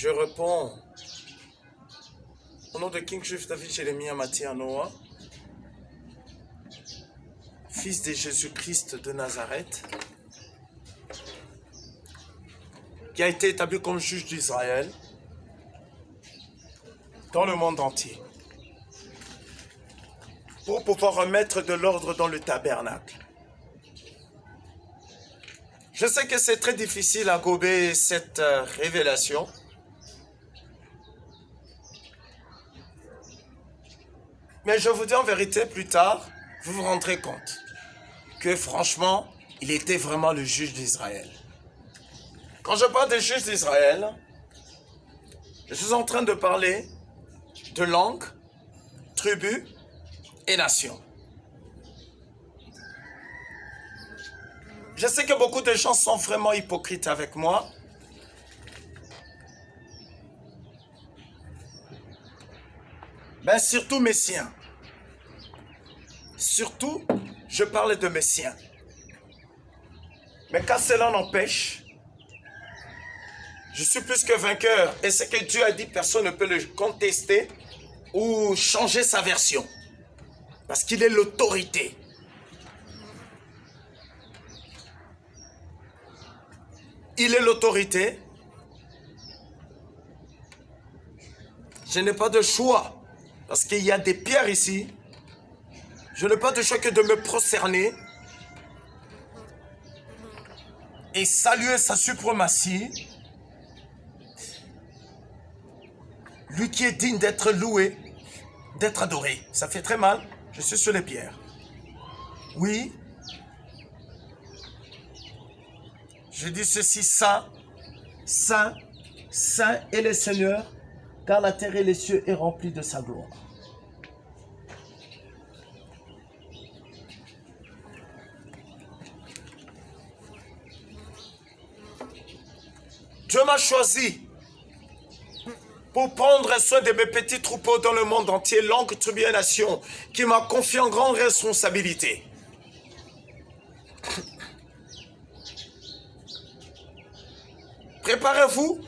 Je réponds au nom de King Juif David Jérémie Mathia Noah, fils de Jésus-Christ de Nazareth, qui a été établi comme juge d'Israël dans le monde entier, pour pouvoir remettre de l'ordre dans le tabernacle. Je sais que c'est très difficile à gober cette révélation, mais je vous dis en vérité, plus tard, vous vous rendrez compte que franchement, il était vraiment le juge d'Israël. Quand je parle de juge d'Israël, je suis en train de parler de langue, tribu et nation. Je sais que beaucoup de gens sont vraiment hypocrites avec moi. Ben surtout messiens. Surtout, je parle de messiens. Mais quand cela n'empêche, je suis plus que vainqueur. Et ce que Dieu a dit, personne ne peut le contester ou changer sa version. Parce qu'il est l'autorité. Il est l'autorité. Je n'ai pas de choix. Parce qu'il y a des pierres ici. Je n'ai pas de choix que de me prosterner et saluer sa suprématie. Lui qui est digne d'être loué, d'être adoré. Ça fait très mal. Je suis sur les pierres. Oui. Je dis ceci, saint, saint, saint est le Seigneur, car la terre et les cieux est remplie de sa gloire. Dieu m'a choisi pour prendre soin de mes petits troupeaux dans le monde entier, langue, tribu et nation, qui m'a confié en grande responsabilité. Préparez-vous,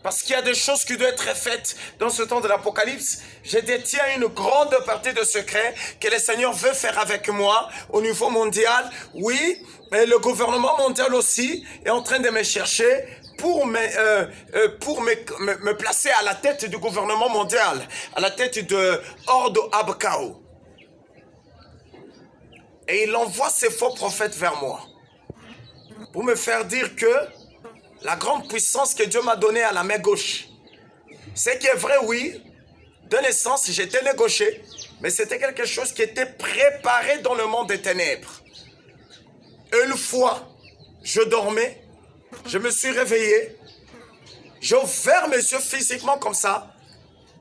parce qu'il y a des choses qui doivent être faites dans ce temps de l'Apocalypse. Je détiens une grande partie de secrets que le Seigneur veut faire avec moi au niveau mondial. Oui, mais le gouvernement mondial aussi est en train de me chercher pour me placer à la tête du gouvernement mondial, à la tête de Ordo Abkao. Et il envoie ses faux prophètes vers moi pour me faire dire que la grande puissance que Dieu m'a donnée à la main gauche, c'est qui est vrai, oui, de naissance, j'étais né gaucher, mais c'était quelque chose qui était préparé dans le monde des ténèbres. Une fois, je dormais, je me suis réveillé, j'ai ouvert mes yeux physiquement comme ça,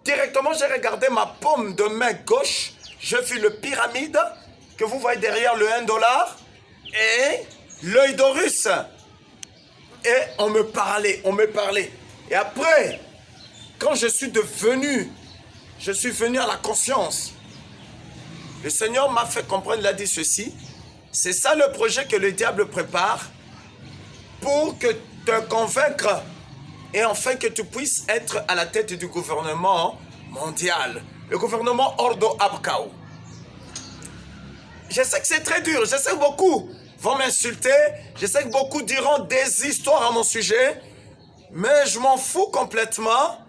directement j'ai regardé ma paume de main gauche, j'ai vu le pyramide que vous voyez derrière le 1 $, et l'œil d'Horus. Et on me parlait. Et après, quand je suis venu à la conscience. Le Seigneur m'a fait comprendre, il a dit ceci. C'est ça le projet que le diable prépare pour que te convaincre et enfin que tu puisses être à la tête du gouvernement mondial. Le gouvernement Ordo Abkao. Je sais que c'est très dur, je sais que beaucoup vont m'insulter, je sais que beaucoup diront des histoires à mon sujet, mais je m'en fous complètement.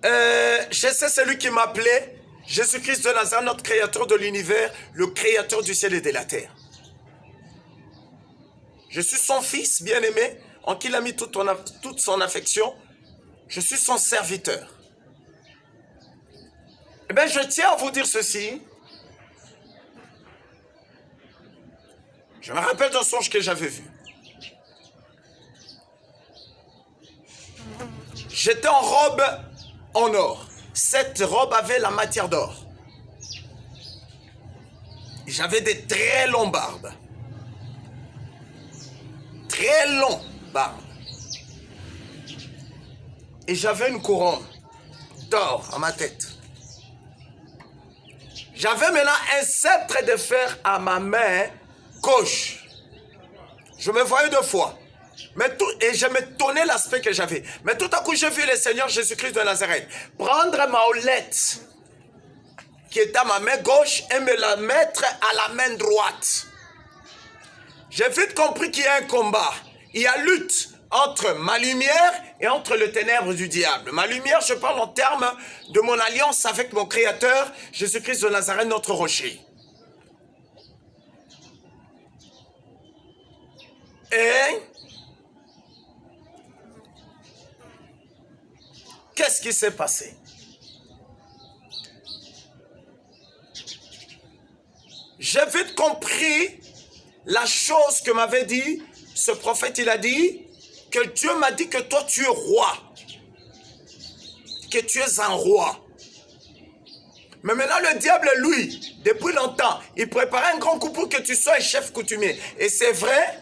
Je sais celui qui m'appelait, Jésus-Christ de Nazareth, notre créateur de l'univers, le créateur du ciel et de la terre. Je suis son fils bien-aimé, en qui il a mis toute son affection. Je suis son serviteur. Eh bien, je tiens à vous dire ceci. Je me rappelle d'un songe que j'avais vu. J'étais en robe en or. Cette robe avait la matière d'or. J'avais des très longs barbes. Très longs barbes. Et j'avais une couronne d'or à ma tête. J'avais maintenant un sceptre de fer à ma main gauche. Je me voyais 2 fois. Et je m'étonnais l'aspect que j'avais. Mais tout à coup, j'ai vu le Seigneur Jésus-Christ de Nazareth prendre ma houlette qui est à ma main gauche et me la mettre à la main droite. J'ai vite compris qu'il y a un combat. Il y a lutte entre ma lumière et entre le ténèbre du diable. Ma lumière, je parle en termes de mon alliance avec mon Créateur, Jésus-Christ de Nazareth, notre rocher. Et qu'est-ce qui s'est passé? J'ai vite compris la chose que m'avait dit ce prophète. Il a dit que Dieu m'a dit que toi tu es roi, que tu es un roi. Mais maintenant le diable, lui, depuis longtemps, il préparait un grand coup pour que tu sois un chef coutumier. Et c'est vrai,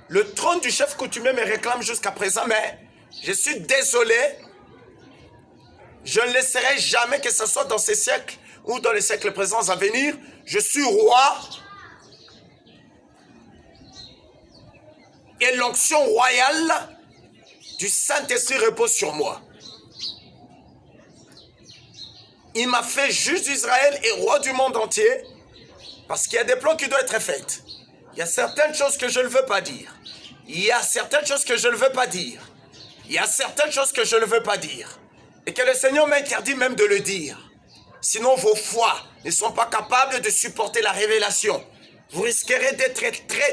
le trône du chef coutumier me réclame jusqu'à présent, mais je suis désolé, je ne laisserai jamais que ce soit dans ces siècles ou dans les siècles présents à venir. Je suis roi et l'onction royale du Saint-Esprit repose sur moi. Il m'a fait juge d'Israël et roi du monde entier parce qu'il y a des plans qui doivent être faits. Il y a certaines choses que je ne veux pas dire. Il y a certaines choses que je ne veux pas dire. Il y a certaines choses que je ne veux pas dire. Et que le Seigneur m'interdit même de le dire. Sinon vos foi ne sont pas capables de supporter la révélation. Vous risquerez d'être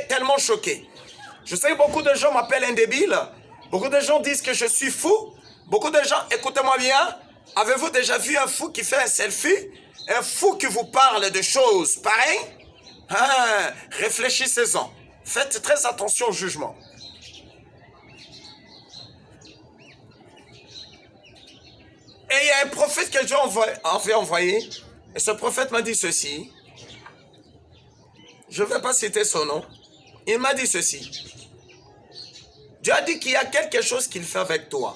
tellement choqués. Je sais que beaucoup de gens m'appellent un débile. Beaucoup de gens disent que je suis fou. Beaucoup de gens, écoutez-moi bien, avez-vous déjà vu un fou qui fait un selfie? Un fou qui vous parle de choses pareilles? Réfléchissez-en. Faites très attention au jugement. Et il y a un prophète que Dieu avait envoyé. Et ce prophète m'a dit ceci. Je ne vais pas citer son nom. Il m'a dit ceci. Dieu a dit qu'il y a quelque chose qu'il fait avec toi.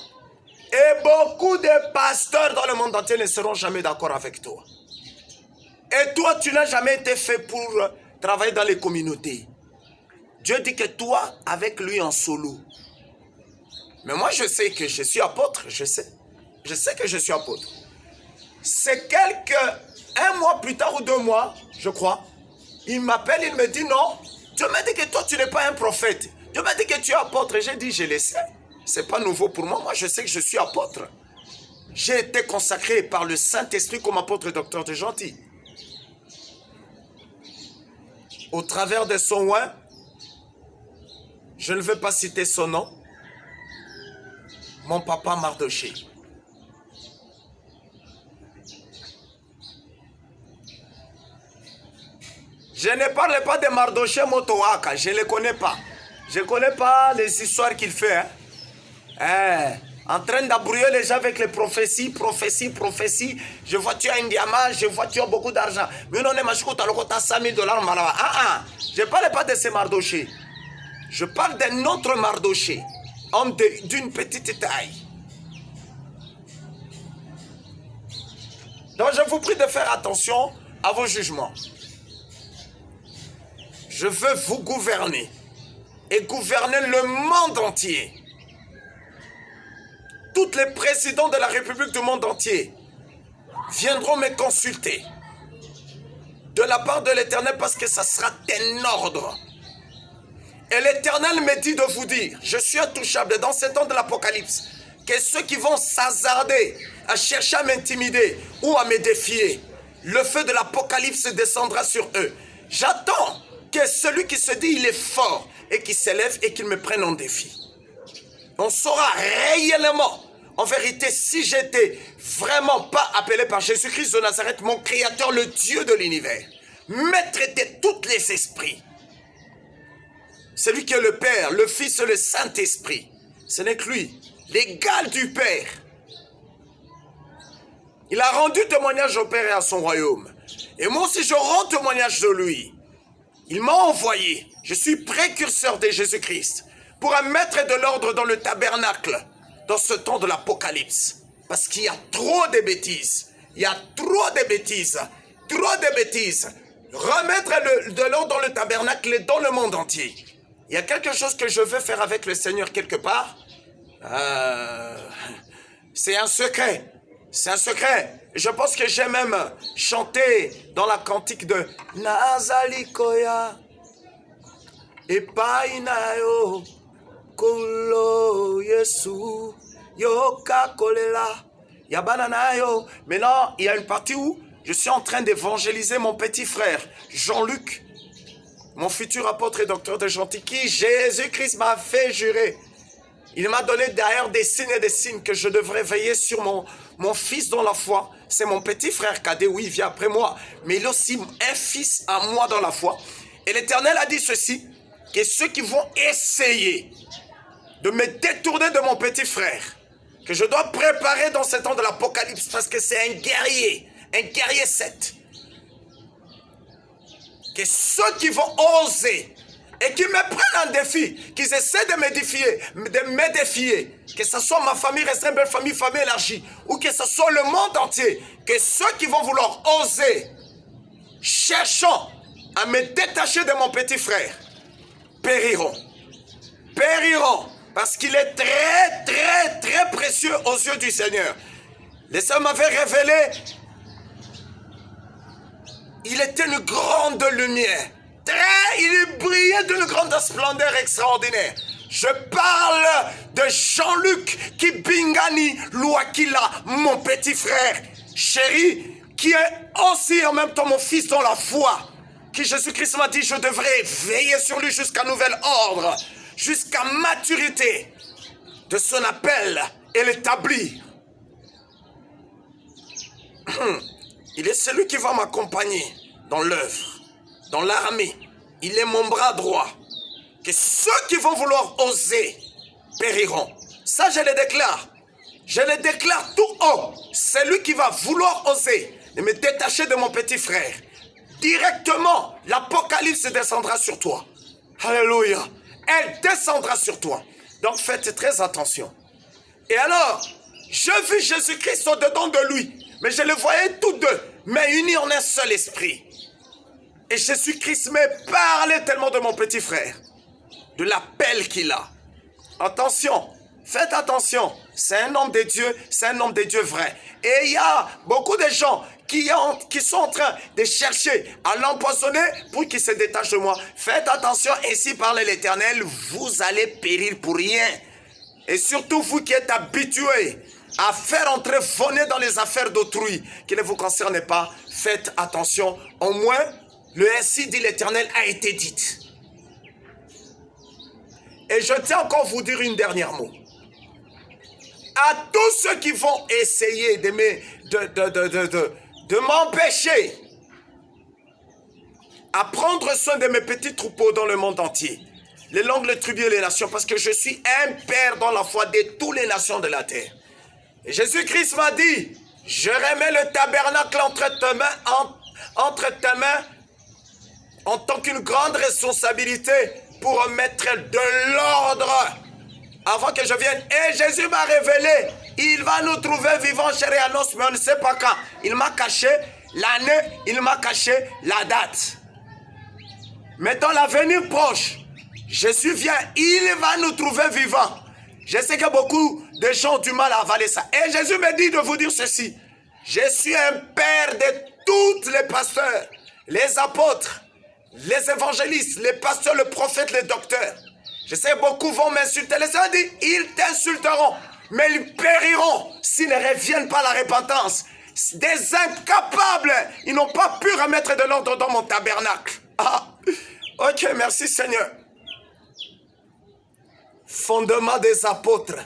Et beaucoup de pasteurs dans le monde entier ne seront jamais d'accord avec toi. Et toi, tu n'as jamais été fait pour travailler dans les communautés. Dieu dit que toi, avec lui en solo. Mais moi, je sais que je suis apôtre, je sais. Je sais que je suis apôtre. C'est un mois plus tard ou 2 mois, je crois, il m'appelle, il me dit non, Dieu m'a dit que toi, tu n'es pas un prophète. Dieu m'a dit que tu es apôtre. Et j'ai dit, je le sais. C'est pas nouveau pour moi. Moi, je sais que je suis apôtre. J'ai été consacré par le Saint-Esprit comme apôtre et docteur de gentil. Au travers de son oin, je ne veux pas citer son nom, mon papa Mardoché. Je ne parle pas de Mardoché Motoaka, je ne le connais pas. Je ne connais pas les histoires qu'il fait. En train d'embrouiller les gens avec les prophéties. Je vois tu as un diamant, je vois tu as beaucoup d'argent. Mais non, tu as 100 000 $. Je ne parle pas de ces Mardoché. Je parle d'un autre Mardoché, homme d'une petite taille. Donc je vous prie de faire attention à vos jugements. Je veux vous gouverner et gouverner le monde entier. Tous les présidents de la République du monde entier viendront me consulter de la part de l'Éternel parce que ça sera un ordre. Et l'Éternel me dit de vous dire, je suis intouchable dans ce temps de l'Apocalypse, que ceux qui vont s'hasarder à chercher à m'intimider ou à me défier, le feu de l'Apocalypse descendra sur eux. J'attends que celui qui se dit il est fort et qui s'élève et qu'il me prenne en défi. On saura réellement, en vérité, si j'étais vraiment pas appelé par Jésus-Christ de Nazareth, mon Créateur, le Dieu de l'univers, maître de tous les esprits, celui qui est le Père, le Fils et le Saint-Esprit, ce n'est que lui, l'égal du Père. Il a rendu témoignage au Père et à son royaume. Et moi aussi, je rends témoignage de lui. Il m'a envoyé, je suis précurseur de Jésus-Christ, pour mettre de l'ordre dans le tabernacle, dans ce temps de l'Apocalypse. Parce qu'il y a trop de bêtises. Il y a trop de bêtises. Trop de bêtises. Remettre de l'ordre dans le tabernacle et dans le monde entier. Il y a quelque chose que je veux faire avec le Seigneur quelque part. C'est un secret. C'est un secret. Je pense que j'ai même chanté dans la cantique de Nazalikoya. Epainayo. Kolo Yesu. Yoka kolela. Yabananayo. Maintenant, il y a une partie où je suis en train d'évangéliser mon petit frère, Jean-Luc, mon futur apôtre et docteur de gentil, qui Jésus-Christ m'a fait jurer. Il m'a donné d'ailleurs des signes et des signes que je devrais veiller sur mon fils dans la foi. C'est mon petit frère cadet, oui, il vient après moi. Mais il est aussi un fils à moi dans la foi. Et l'Éternel a dit ceci, que ceux qui vont essayer de me détourner de mon petit frère, que je dois préparer dans ce temps de l'Apocalypse, parce que c'est un guerrier 7. Que ceux qui vont oser et qui me prennent en défi, qu'ils essaient de me défier, que ce soit ma famille restreinte, belle famille, famille élargie, ou que ce soit le monde entier, que ceux qui vont vouloir oser, cherchant à me détacher de mon petit frère, périront. Périront, parce qu'il est très, très, très précieux aux yeux du Seigneur. Le Seigneur m'avait révélé, il était une grande lumière. Il brillait d'une grande splendeur extraordinaire. Je parle de Jean-Luc Kibingani Louakila, mon petit frère chéri, qui est aussi en même temps mon fils dans la foi. Qui Jésus-Christ m'a dit, je devrais veiller sur lui jusqu'à nouvel ordre, jusqu'à maturité de son appel et l'établir. Il est celui qui va m'accompagner dans l'œuvre, dans l'armée. Il est mon bras droit. Que ceux qui vont vouloir oser périront. Ça, je le déclare. Je le déclare tout haut. C'est lui qui va vouloir oser de me détacher de mon petit frère. Directement, l'Apocalypse descendra sur toi. Alléluia. Elle descendra sur toi. Donc faites très attention. Et alors, je vis Jésus-Christ au-dedans de lui. Mais je le voyais tous deux, mais unis en un seul esprit. Et Jésus-Christ me parlait tellement de mon petit frère, de l'appel qu'il a. Attention, faites attention. C'est un homme de Dieu, c'est un homme de Dieu vrai. Et il y a beaucoup de gens qui sont en train de chercher à l'empoisonner pour qu'il se détache de moi. Faites attention, ainsi parle l'Éternel, vous allez périr pour rien. Et surtout vous qui êtes habitués à faire entrer vos nez dans les affaires d'autrui qui ne vous concernent pas, faites attention. Au moins, le ainsi dit l'Éternel a été dit. Et je tiens encore à vous dire une dernière mot. À tous ceux qui vont essayer de m'empêcher à prendre soin de mes petits troupeaux dans le monde entier, les langues, les tribus et les nations, parce que je suis un père dans la foi de toutes les nations de la terre. Et Jésus-Christ m'a dit, je remets le tabernacle entre tes mains en tant qu'une grande responsabilité pour mettre de l'ordre avant que je vienne. Et Jésus m'a révélé, il va nous trouver vivants, chair et en os, mais on ne sait pas quand. Il m'a caché l'année, il m'a caché la date. Mais dans l'avenir proche, Jésus vient, il va nous trouver vivants. Je sais que beaucoup de gens ont du mal à avaler ça. Et Jésus me dit de vous dire ceci. Je suis un père de tous les pasteurs, les apôtres, les évangélistes, les pasteurs, les prophètes, les docteurs. Je sais que beaucoup vont m'insulter. Le Seigneur dit, ils t'insulteront, mais ils périront s'ils ne reviennent pas à la repentance. Des incapables, ils n'ont pas pu remettre de l'ordre dans mon tabernacle. Ah, ok, merci Seigneur. Fondement des apôtres,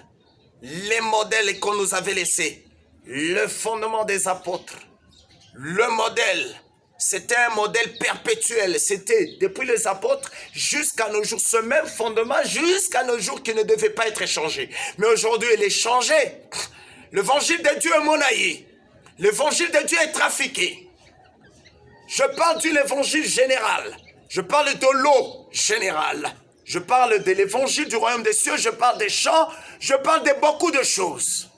les modèles qu'on nous avait laissés, le fondement des apôtres, le modèle, c'était un modèle perpétuel, c'était depuis les apôtres jusqu'à nos jours, ce même fondement jusqu'à nos jours qui ne devait pas être changé. Mais aujourd'hui, il est changé. L'évangile de Dieu est monnaie, l'évangile de Dieu est trafiqué. Je parle d'une évangile général, je parle de l'eau générale. Je parle de l'évangile du royaume des cieux, je parle des chants, je parle de beaucoup de choses.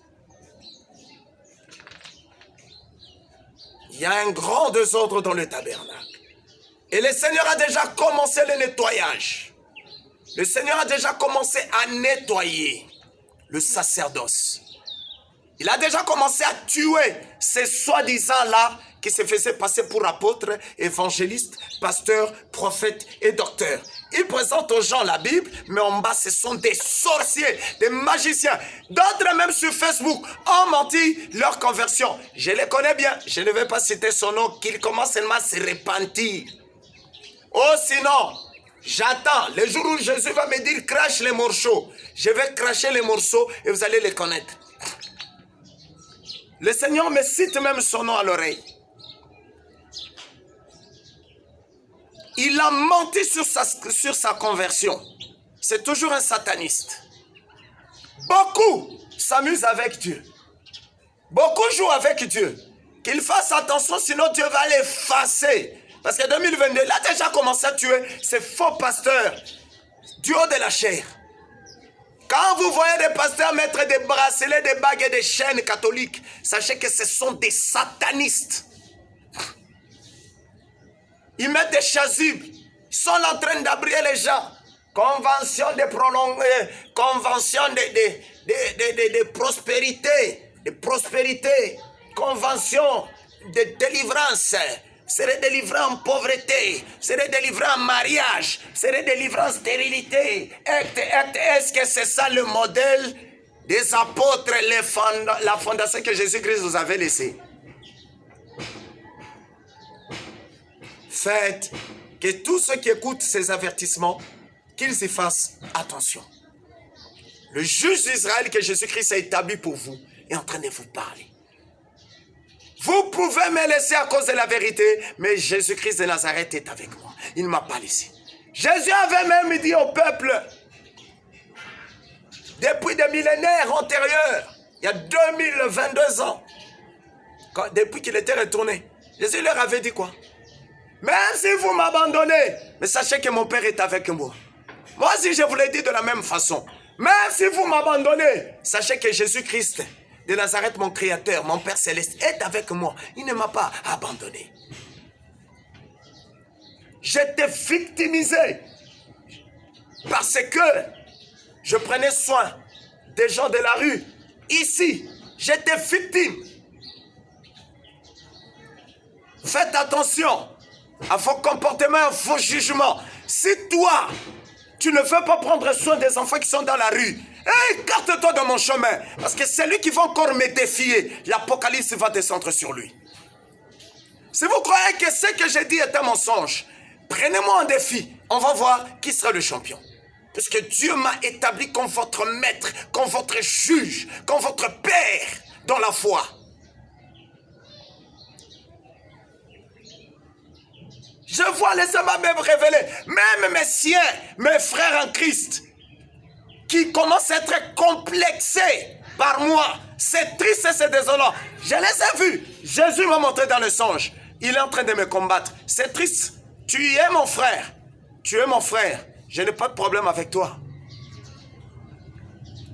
Il y a un grand désordre dans le tabernacle. Et le Seigneur a déjà commencé le nettoyage. Le Seigneur a déjà commencé à nettoyer le sacerdoce. Il a déjà commencé à tuer ces soi-disant là qui se faisaient passer pour apôtres, évangélistes, pasteurs, prophètes et docteurs. Ils présentent aux gens la Bible, mais en bas, ce sont des sorciers, des magiciens. D'autres, même sur Facebook, ont menti leur conversion. Je les connais bien, je ne vais pas citer son nom, qu'il commence seulement à se repentir. Oh, sinon, j'attends le jour où Jésus va me dire, crache les morceaux. Je vais cracher les morceaux et vous allez les connaître. Le Seigneur me cite même son nom à l'oreille. Il a menti sur sa conversion. C'est toujours un sataniste. Beaucoup s'amusent avec Dieu. Beaucoup jouent avec Dieu. Qu'il fasse attention, sinon Dieu va l'effacer. Parce que 2022, il a déjà commencé à tuer ces faux pasteurs du haut de la chair. Quand vous voyez des pasteurs mettre des bracelets, des bagues et des chaînes catholiques, sachez que ce sont des satanistes. Ils mettent des chasubles. Ils sont en train d'abrier les gens. Convention de prolonger, convention de prospérité. De prospérité. Convention de délivrance. Serez délivré en pauvreté. Serez délivré en mariage. Serez délivré en stérilité. Est-ce que c'est ça le modèle des apôtres, la fondation que Jésus-Christ vous avait laissée? Faites que tous ceux qui écoutent ces avertissements, qu'ils y fassent attention. Le juge d'Israël que Jésus-Christ a établi pour vous est en train de vous parler. Vous pouvez me laisser à cause de la vérité, mais Jésus-Christ de Nazareth est avec moi. Il ne m'a pas laissé. Jésus avait même dit au peuple, depuis des millénaires antérieurs, il y a 2022 ans, depuis qu'il était retourné, Jésus leur avait dit quoi? Même si vous m'abandonnez, mais sachez que mon Père est avec moi. Moi aussi, je vous l'ai dit de la même façon. Même si vous m'abandonnez, sachez que Jésus-Christ de Nazareth, mon Créateur, mon Père Céleste, est avec moi. Il ne m'a pas abandonné. J'étais victimisé parce que je prenais soin des gens de la rue. Ici, j'étais victime. Faites attention à vos comportements, à vos jugements. Si toi, tu ne veux pas prendre soin des enfants qui sont dans la rue, écarte-toi de mon chemin. Parce que c'est lui qui va encore me défier. L'Apocalypse va descendre sur lui. Si vous croyez que ce que j'ai dit est un mensonge, prenez-moi en défi. On va voir qui sera le champion. Parce que Dieu m'a établi comme votre maître, comme votre juge, comme votre père dans la foi. Je vois les hommes même révéler, même mes siens, mes frères en Christ, qui commencent à être complexés par moi. C'est triste et c'est désolant. Je les ai vus. Jésus m'a montré dans le songe. Il est en train de me combattre. C'est triste. Tu es mon frère. Tu es mon frère. Je n'ai pas de problème avec toi.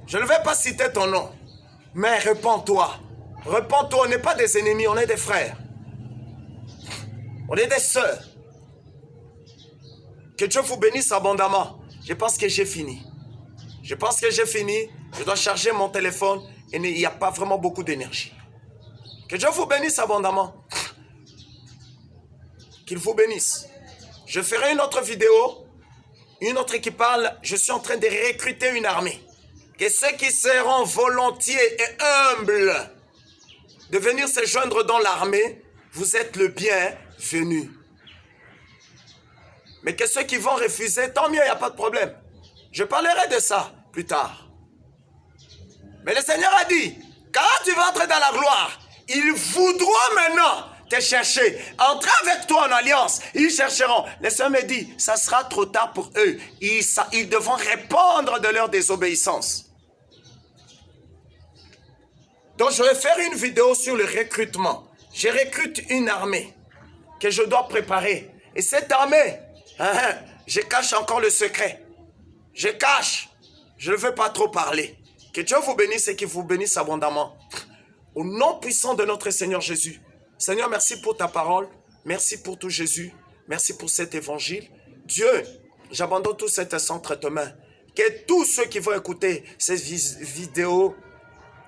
Je ne vais pas citer ton nom. Mais répands-toi. Répands-toi. On n'est pas des ennemis, on est des frères. On est des sœurs. Que Dieu vous bénisse abondamment. Je pense que j'ai fini. Je pense que j'ai fini. Je dois charger mon téléphone et il n'y a pas vraiment beaucoup d'énergie. Que Dieu vous bénisse abondamment. Qu'il vous bénisse. Je ferai une autre vidéo, une autre qui parle, je suis en train de recruter une armée. Que ceux qui seront volontiers et humbles de venir se joindre dans l'armée, vous êtes le bienvenu. Mais que ceux qui vont refuser, tant mieux, il n'y a pas de problème. Je parlerai de ça plus tard. Mais le Seigneur a dit, quand tu vas entrer dans la gloire, ils voudront maintenant te chercher. Entrer avec toi en alliance, ils chercheront. Le Seigneur me dit, ça sera trop tard pour eux. Ils devront répondre de leur désobéissance. Donc je vais faire une vidéo sur le recrutement. Je recrute une armée que je dois préparer. Et cette armée, je cache encore le secret. Je cache. Je ne veux pas trop parler. Que Dieu vous bénisse et qu'il vous bénisse abondamment. Au nom puissant de notre Seigneur Jésus. Seigneur, merci pour ta parole. Merci pour tout Jésus. Merci pour cet évangile. Dieu, J'abandonne tout cet instant entre tes mains. Que tous ceux qui vont écouter ces vidéos,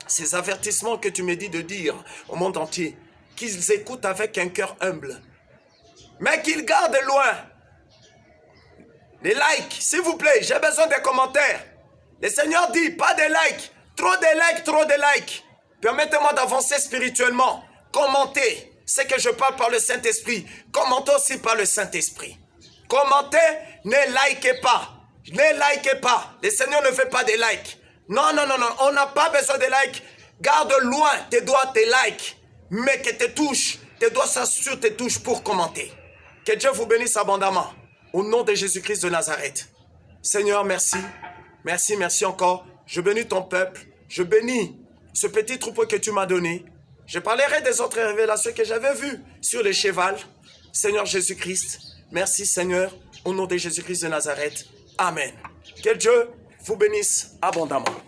ces avertissements que tu me dis de dire au monde entier, qu'ils écoutent avec un cœur humble, mais qu'ils gardent loin les likes, s'il vous plaît. J'ai besoin des commentaires. Le Seigneur dit, pas de likes, trop de likes, trop de likes. Permettez-moi d'avancer spirituellement. Commentez ce que je parle par le Saint-Esprit. Commentez aussi par le Saint-Esprit. Commentez, ne likez pas. Ne likez pas. Le Seigneur ne veut pas de likes. Non, non, non, non. On n'a pas besoin de likes. Garde loin tes doigts, tes likes. Mais que tes doigts s'assurent tes touches pour commenter. Que Dieu vous bénisse abondamment. Au nom de Jésus-Christ de Nazareth. Seigneur, merci. Merci, merci encore. Je bénis ton peuple. Je bénis ce petit troupeau que tu m'as donné. Je parlerai des autres révélations que j'avais vues sur le cheval. Seigneur Jésus-Christ, merci Seigneur. Au nom de Jésus-Christ de Nazareth. Amen. Que Dieu vous bénisse abondamment.